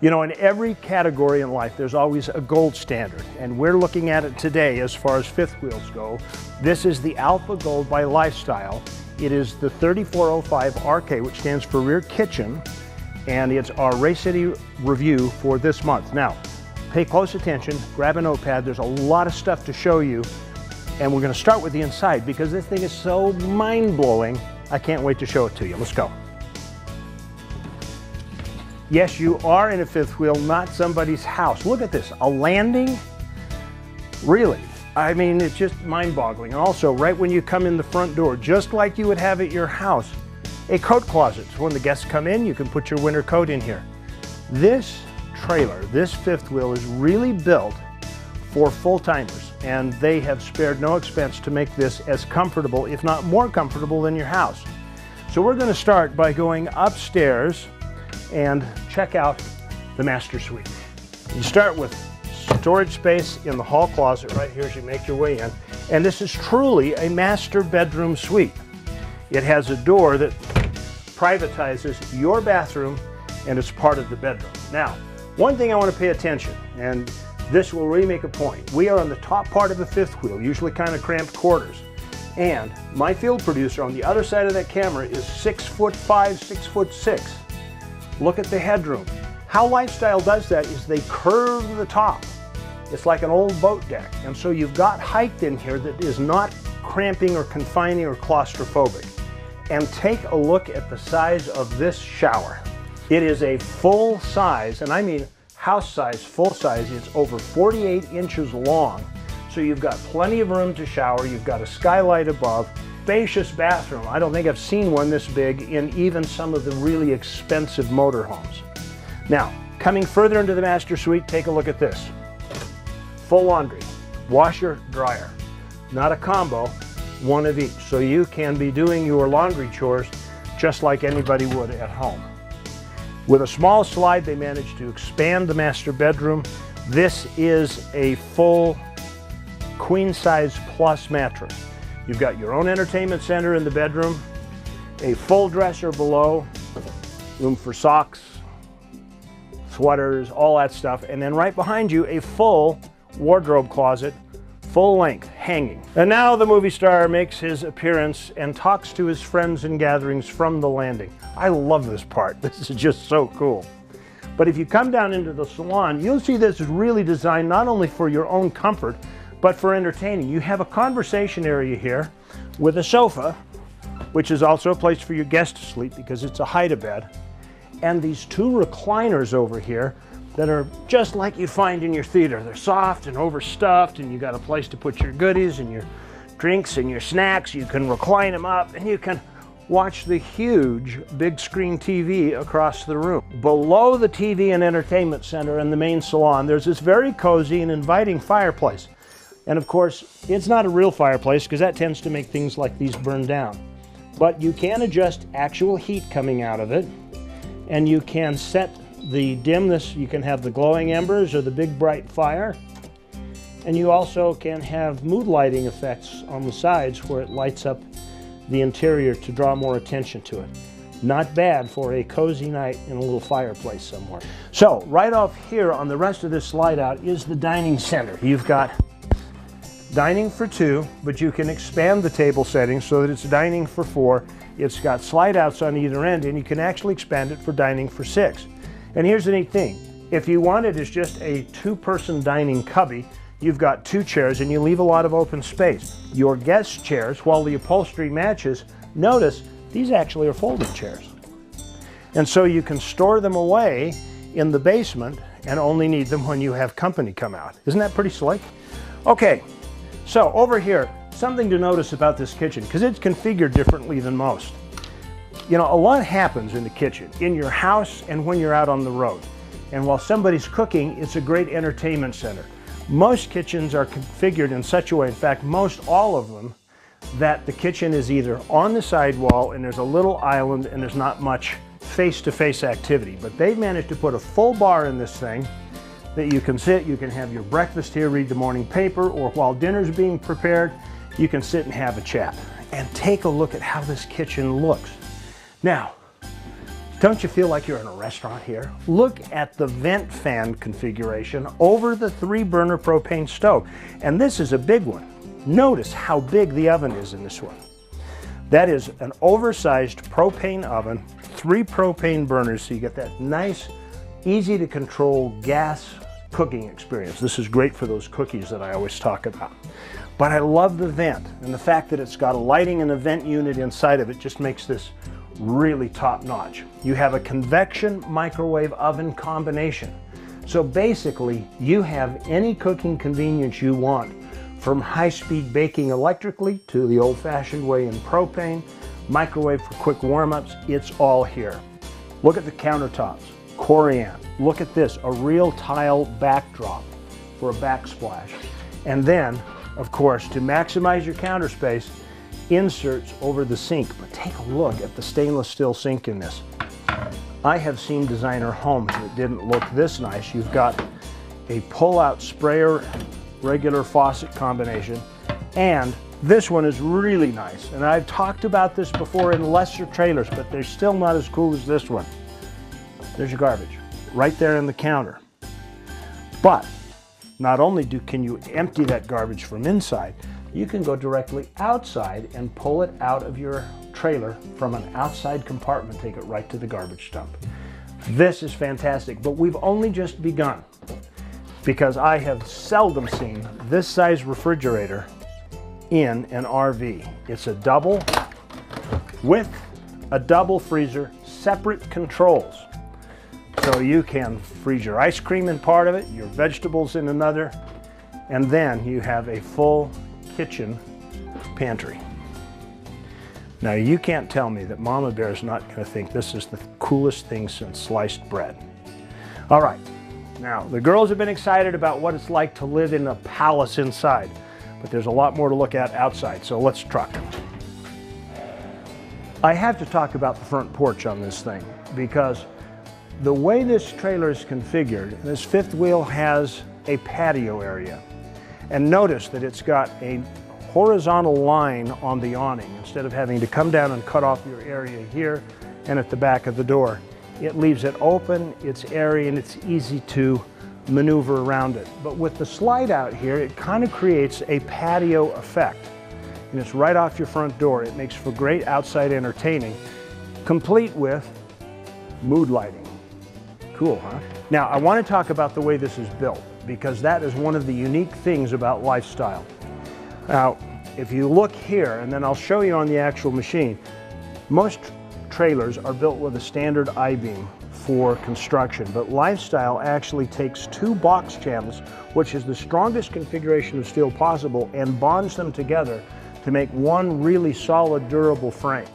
You know, in every category in life, there's always a gold standard, and we're looking at it today as far as fifth wheels go. This is the Alpha Gold by Lifestyle. It is the 3405 RK, which stands for Rear Kitchen, and it's our Race City review for this month. Now, pay close attention, grab a notepad, there's a lot of stuff to show you, and we're gonna start with the inside because this thing is so mind-blowing, I can't wait to show it to you. Let's go. Yes, you are in a fifth wheel, not somebody's house. Look at this, a landing? Really? I mean, it's just mind-boggling. And also, right when you come in the front door, just like you would have at your house, a coat closet. So when the guests come in, you can put your winter coat in here. This trailer, this fifth wheel, is really built for full-timers, and they have spared no expense to make this as comfortable, if not more comfortable, than your house. So we're going to start by going upstairs and check out the master suite. You start with storage space in the hall closet right here as you make your way in, and this is truly a master bedroom suite. It has a door that privatizes your bathroom, and it's part of the bedroom. Now, one thing I want to pay attention, and this will really make a point. We are on the top part of the fifth wheel, usually kind of cramped quarters, and my field producer on the other side of that camera is 6'5", 6'6". Look at the headroom. How Lifestyle does that is they curve the top. It's like an old boat deck. And so you've got height in here that is not cramping or confining or claustrophobic. And take a look at the size of this shower. It is a full size, and I mean house size, full size. It's over 48 inches long. So you've got plenty of room to shower. You've got a skylight above. Spacious bathroom. I don't think I've seen one this big in even some of the really expensive motorhomes. Now, coming further into the master suite, take a look at this. Full laundry, washer, dryer. Not a combo, one of each. So you can be doing your laundry chores just like anybody would at home. With a small slide, they managed to expand the master bedroom. This is a full queen size plus mattress. You've got your own entertainment center in the bedroom, a full dresser below, room for socks, sweaters, all that stuff. And then right behind you, a full wardrobe closet, full length, hanging. And now the movie star makes his appearance and talks to his friends and gatherings from the landing. I love this part. This is just so cool. But if you come down into the salon, you'll see this is really designed not only for your own comfort, but for entertaining. You have a conversation area here with a sofa, which is also a place for your guests to sleep because it's a hide-a-bed, and these two recliners over here that are just like you'd find in your theater. They're soft and overstuffed, and you got a place to put your goodies and your drinks and your snacks. You can recline them up, and you can watch the huge big screen TV across the room. Below the TV and entertainment center in the main salon, there's this very cozy and inviting fireplace. And of course, it's not a real fireplace because that tends to make things like these burn down. But you can adjust actual heat coming out of it, and you can set the dimness. You can have the glowing embers or the big bright fire. And you also can have mood lighting effects on the sides where it lights up the interior to draw more attention to it. Not bad for a cozy night in a little fireplace somewhere. So right off here on the rest of this slide out is the dining center. You've got dining for two, but you can expand the table settings so that it's dining for four. It's got slide outs on either end, and you can actually expand it for dining for six. And here's the neat thing. If you want it as just a two-person dining cubby, you've got two chairs and you leave a lot of open space. Your guest chairs, while the upholstery matches, notice these actually are folding chairs. And so you can store them away in the basement and only need them when you have company come out. Isn't that pretty slick? Okay. So over here, something to notice about this kitchen, because it's configured differently than most. You know, a lot happens in the kitchen, in your house and when you're out on the road. And while somebody's cooking, it's a great entertainment center. Most kitchens are configured in such a way, in fact, most all of them, that the kitchen is either on the sidewall and there's a little island and there's not much face-to-face activity. But they've managed to put a full bar in this thing that you can sit, you can have your breakfast here, read the morning paper, or while dinner's being prepared, you can sit and have a chat. And take a look at how this kitchen looks. Now, Don't you feel like you're in a restaurant here? Look at the vent fan configuration over the 3-burner propane stove. And this is a big one. Notice how big the oven is in this one. That is an oversized propane oven, 3 propane burners, so you get that nice, easy to control gas cooking experience. This is great for those cookies that I always talk about. But I love the vent, and the fact that it's got a lighting and a vent unit inside of it just makes this really top-notch. You have a convection microwave oven combination. So basically, you have any cooking convenience you want, from high-speed baking electrically to the old-fashioned way in propane, microwave for quick warm-ups, it's all here. Look at the countertops, corian. Look at this, a real tile backdrop for a backsplash. And then, of course, to maximize your counter space, inserts over the sink. But take a look at the stainless steel sink in this. I have seen designer homes that didn't look this nice. You've got a pull-out sprayer, regular faucet combination, and this one is really nice. And I've talked about this before in lesser trailers, but they're still not as cool as this one. There's your garbage, right there in the counter. But not only can you empty that garbage from inside, you can go directly outside and pull it out of your trailer from an outside compartment, take it right to the garbage dump. This is fantastic, but we've only just begun, because I have seldom seen this size refrigerator in an RV. It's a double with a double freezer, separate controls. So you can freeze your ice cream in part of it, your vegetables in another, and then you have a full kitchen pantry. Now you can't tell me that Mama Bear is not going to think this is the coolest thing since sliced bread. All right, now the girls have been excited about what it's like to live in a palace inside, but there's a lot more to look at outside, so let's truck. I have to talk about the front porch on this thing, because the way this trailer is configured, this fifth wheel has a patio area. And notice that it's got a horizontal line on the awning. Instead of having to come down and cut off your area here and at the back of the door, it leaves it open, it's airy, and it's easy to maneuver around it. But with the slide out here, it kind of creates a patio effect. And it's right off your front door. It makes for great outside entertaining, complete with mood lighting. Cool, huh? Now, I want to talk about the way this is built, because that is one of the unique things about Lifestyle. Now, if you look here, and then I'll show you on the actual machine, most trailers are built with a standard I-beam for construction, but Lifestyle actually takes 2 box channels, which is the strongest configuration of steel possible, and bonds them together to make one really solid, durable frame.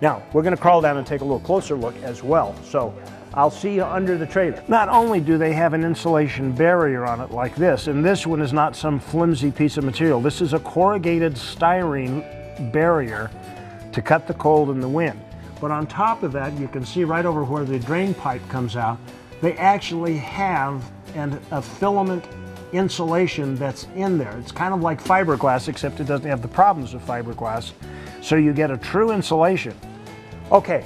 Now, we're going to crawl down and take a little closer look as well. So I'll see you under the trailer. Not only do they have an insulation barrier on it like this, and this one is not some flimsy piece of material. This is a corrugated styrene barrier to cut the cold and the wind. But on top of that, you can see right over where the drain pipe comes out, they actually have a filament insulation that's in there. It's kind of like fiberglass, except it doesn't have the problems of fiberglass. So you get a true insulation. Okay.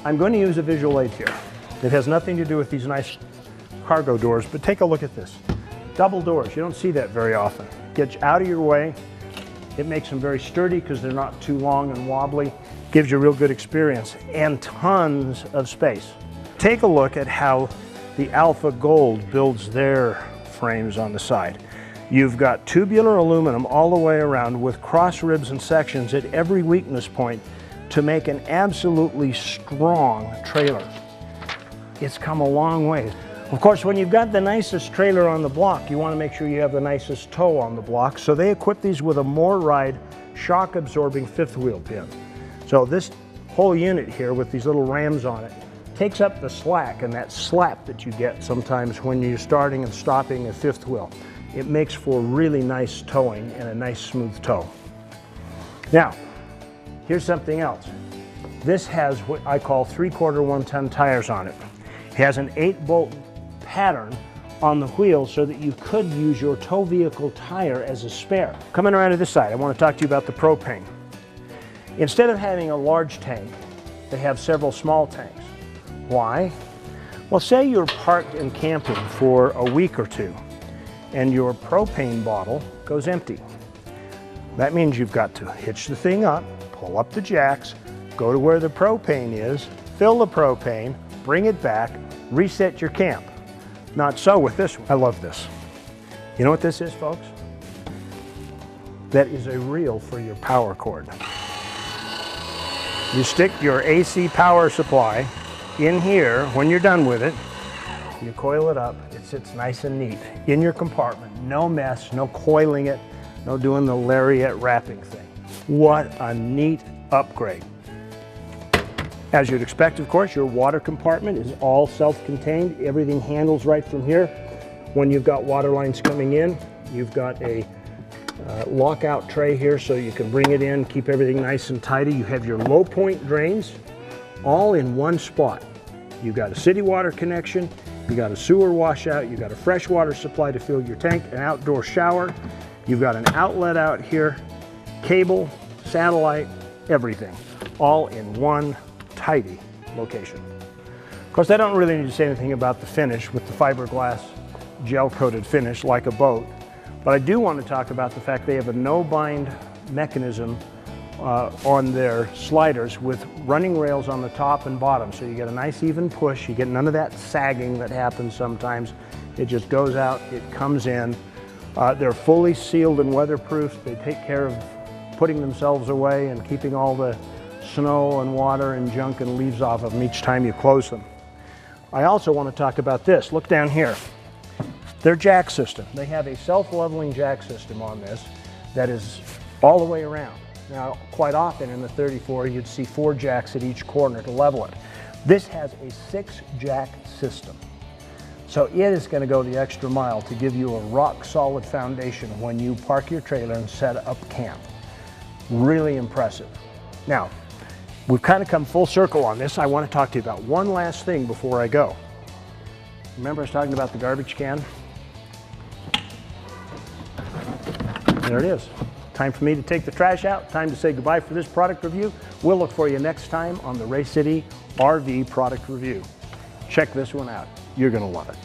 I'm going to use a visual aid here. It has nothing to do with these nice cargo doors, but take a look at this. Double doors, you don't see that very often. Gets you out of your way. It makes them very sturdy because they're not too long and wobbly. Gives you a real good experience and tons of space. Take a look at how the Alpha Gold builds their frames on the side. You've got tubular aluminum all the way around with cross ribs and sections at every weakness point to make an absolutely strong trailer. It's come a long way. Of course, when you've got the nicest trailer on the block, you want to make sure you have the nicest tow on the block. So they equip these with a MoreRide shock absorbing fifth wheel pin. So this whole unit here with these little rams on it takes up the slack and that slap that you get sometimes when you're starting and stopping a fifth wheel. It makes for really nice towing and a nice smooth tow. Now, here's something else. This has what I call 3/4 1-ton tires on it. It has an 8-bolt pattern on the wheel so that you could use your tow vehicle tire as a spare. Coming around to this side, I want to talk to you about the propane. Instead of having a large tank they have several small tanks. Why? Well, say you're parked and camping for a week or two and your propane bottle goes empty. That means you've got to hitch the thing up, pull up the jacks, go to where the propane is, fill the propane, bring it back, reset your camp. Not so with this one. I love this. You know what this is, folks? That is a reel for your power cord. You stick your AC power supply in here. When you're done with it, you coil it up. It sits nice and neat in your compartment. No mess, no coiling it, no doing the lariat wrapping thing. What a neat upgrade. As you'd expect, of course, your water compartment is all self-contained. Everything handles right from here. When you've got water lines coming in, you've got a lockout tray here so you can bring it in, keep everything nice and tidy. You have your low point drains all in one spot. You've got a city water connection, you got a sewer washout, you got a fresh water supply to fill your tank, an outdoor shower, you've got an outlet out here, cable, satellite, everything, all in one tidy location. Of course, I don't really need to say anything about the finish with the fiberglass gel-coated finish like a boat, but I do want to talk about the fact they have a no-bind mechanism on their sliders with running rails on the top and bottom, so you get a nice even push. You get none of that sagging that happens sometimes. It just goes out, it comes in. They're fully sealed and weatherproof. They take care of putting themselves away and keeping all the snow and water and junk and leaves off of them each time you close them. I also want to talk about this. Look down here. Their jack system. They have a self-leveling jack system on this that is all the way around. Now, quite often in the 34, you'd see 4 jacks at each corner to level it. This has a 6-jack system. So it is going to go the extra mile to give you a rock-solid foundation when you park your trailer and set up camp. Really impressive. Now, we've kind of come full circle on this. I want to talk to you about one last thing before I go. Remember I was talking about the garbage can? There it is. Time for me to take the trash out. Time to say goodbye for this product review. We'll look for you next time on the Ray City RV product review. Check this one out. You're going to love it.